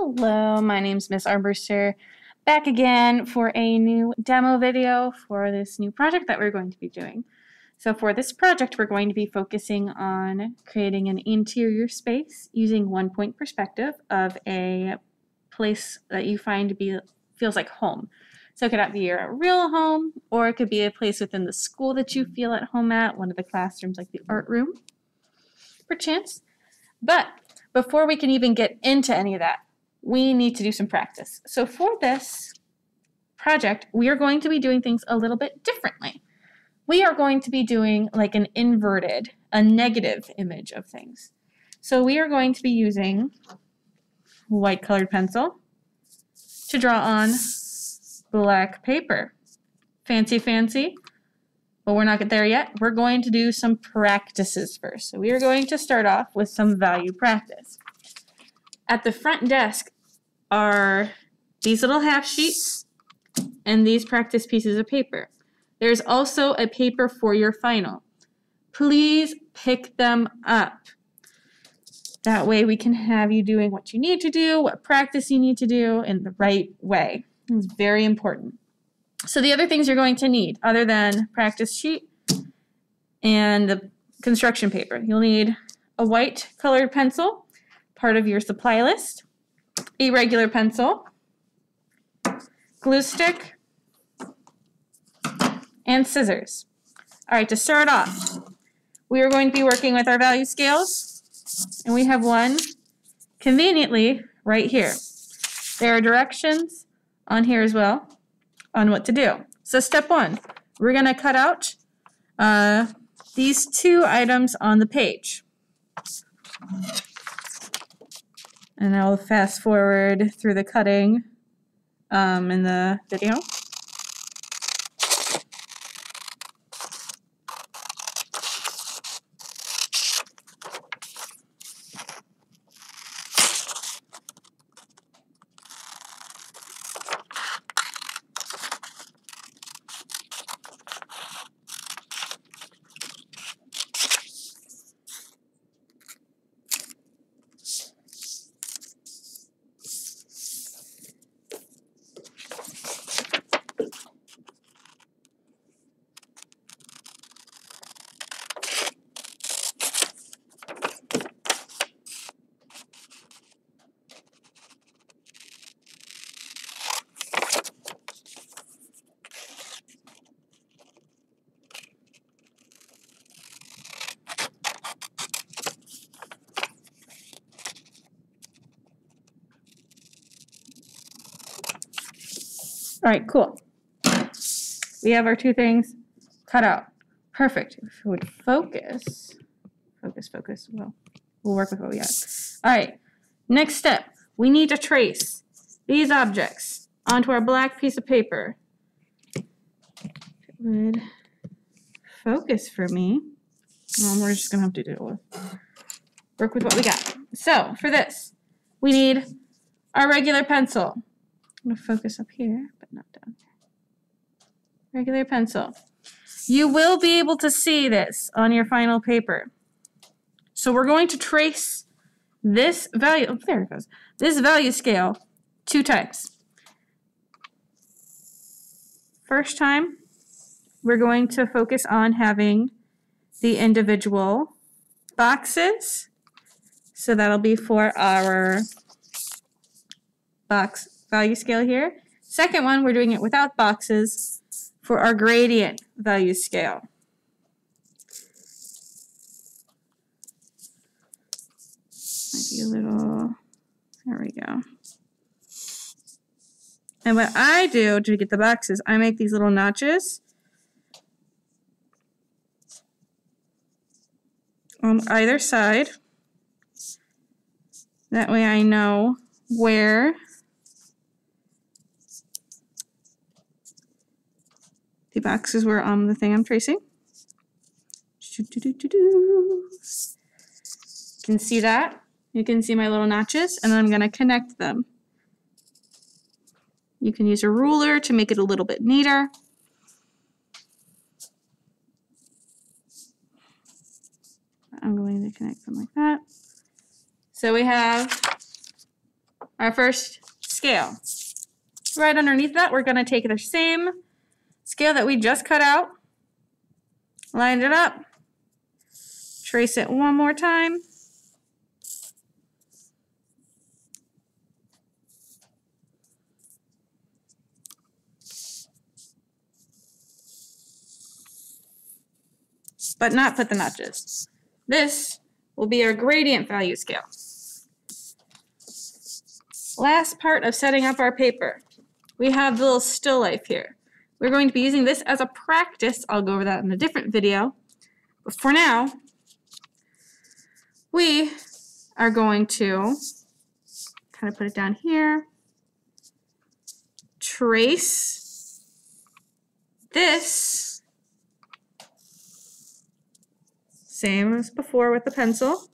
Hello, my name's Miss Armbruster, back again for a new demo video for this new project that we're going to be doing. So for this project, we're going to be focusing on creating an interior space using one-point perspective of a place that you find to be feels like home. So it could be your real home, or it could be a place within the school that you feel at home at, one of the classrooms like the art room, perchance. But before we can even get into any of that, we need to do some practice. So for this project, we are going to be doing things a little bit differently. We are going to be doing like an inverted, a negative image of things. So we are going to be using white colored pencil to draw on black paper. Fancy, fancy. But we're not there yet. We're going to do some practices first. So we are going to start off with some value practice. At the front desk are these little half sheets and these practice pieces of paper. There's also a paper for your final. Please pick them up. That way we can have you doing what you need to do, what practice you need to do in the right way. It's very important. So the other things you're going to need, other than practice sheet and the construction paper, you'll need a white colored pencil, part of your supply list, a regular pencil, glue stick, and scissors. All right, to start off, we are going to be working with our value scales, and we have one conveniently right here. There are directions on here as well on what to do. So step one, we're going to cut out these two items on the page. And I'll fast forward through the cutting in the video. All right, cool. We have our two things cut out. Perfect. If we would focus. Well, we'll work with what we got. All right, next step. We need to trace these objects onto our black piece of paper. If it would focus for me. We're just going to have to work with what we got. So for this, we need our regular pencil. I'm going to focus up here, but not down here. Regular pencil. You will be able to see this on your final paper. So we're going to trace this value, oh, there it goes, this value scale 2 times. First time, we're going to focus on having the individual boxes. So that'll be for our box value scale here. Second one, we're doing it without boxes for our gradient value scale. Might be a little, there we go. And what I do to get the boxes, I make these little notches on either side. That way I know where the boxes were on the thing I'm tracing. You can see that. You can see my little notches, and then I'm going to connect them. You can use a ruler to make it a little bit neater. I'm going to connect them like that. So we have our first scale. Right underneath that, we're going to take the same scale that we just cut out, line it up, trace it one more time, but not put the notches. This will be our gradient value scale. Last part of setting up our paper. We have the little still life here. We're going to be using this as a practice. I'll go over that in a different video. But for now, we are going to kind of put it down here, trace this, same as before with the pencil.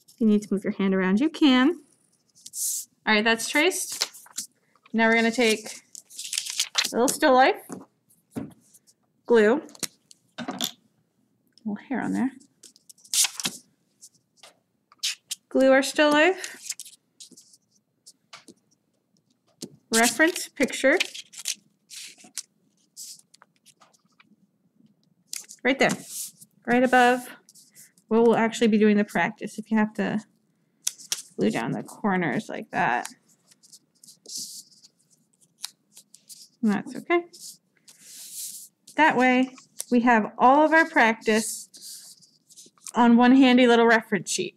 If you need to move your hand around, you can. All right, that's traced. Now we're going to take a little still life, glue, a little hair on there, glue our still life, reference picture, right there, right above where we'll actually be doing the practice. If you have to glue down the corners like that, that's okay. That way, we have all of our practice on one handy little reference sheet.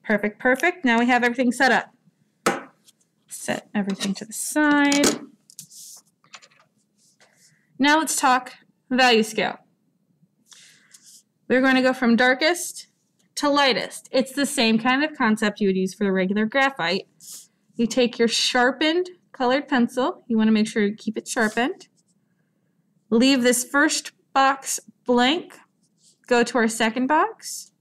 Perfect, perfect. Now we have everything set up. Set everything to the side. Now let's talk value scale. We're going to go from darkest to lightest. It's the same kind of concept you would use for the regular graphite. You take your sharpened colored pencil. You want to make sure you keep it sharpened. Leave this first box blank. Go to our second box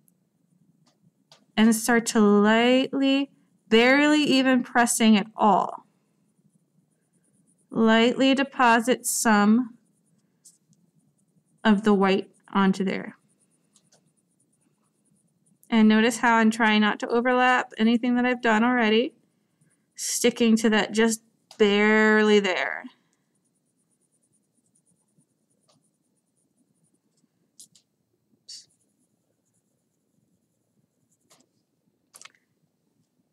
and start to lightly, barely even pressing at all, lightly deposit some of the white onto there. And notice how I'm trying not to overlap anything that I've done already, sticking to that just barely there.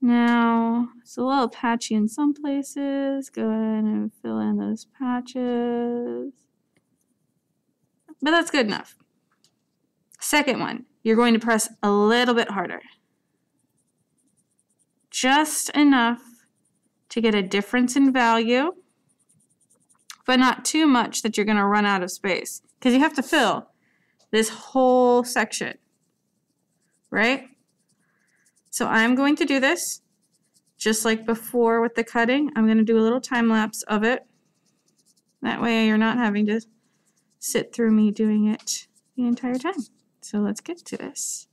Now, it's a little patchy in some places. Go ahead and fill in those patches. But that's good enough. Second one, you're going to press a little bit harder. Just enough to get a difference in value, but not too much that you're going to run out of space, because you have to fill this whole section, right? So I'm going to do this just like before with the cutting. I'm going to do a little time lapse of it. That way you're not having to sit through me doing it the entire time. So let's get to this.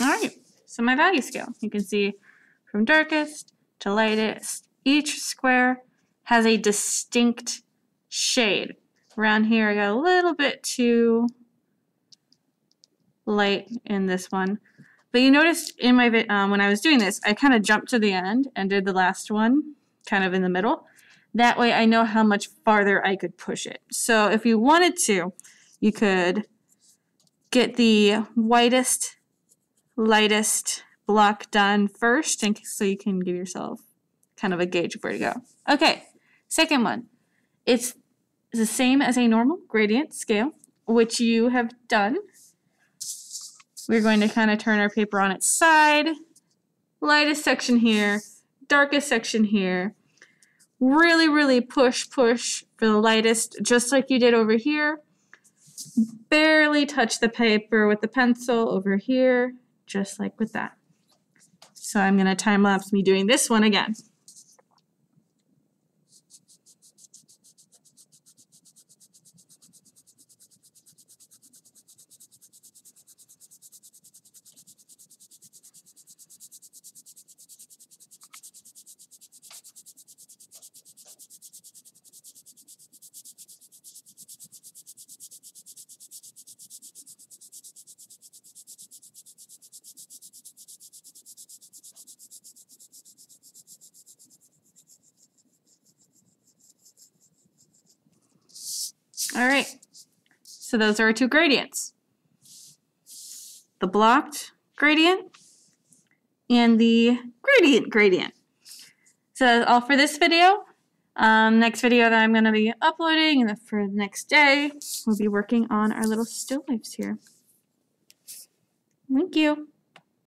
All right, so my value scale, you can see from darkest to lightest, each square has a distinct shade. Around here, I got a little bit too light in this one. But you noticed in my when I was doing this, I kind of jumped to the end and did the last one kind of in the middle. That way I know how much farther I could push it. So if you wanted to, you could get the whitest, lightest block done first, and so you can give yourself kind of a gauge of where to go. Okay, second one. It's the same as a normal gradient scale, which you have done. We're going to kind of turn our paper on its side. Lightest section here, darkest section here. Really, really push for the lightest, just like you did over here. Barely touch the paper with the pencil over here, just like with that. So I'm going to time lapse me doing this one again. All right, so those are our two gradients. The blocked gradient and the gradient. So that's all for this video. Next video that I'm going to be uploading and for the next day, we'll be working on our little still lifes here. Thank you.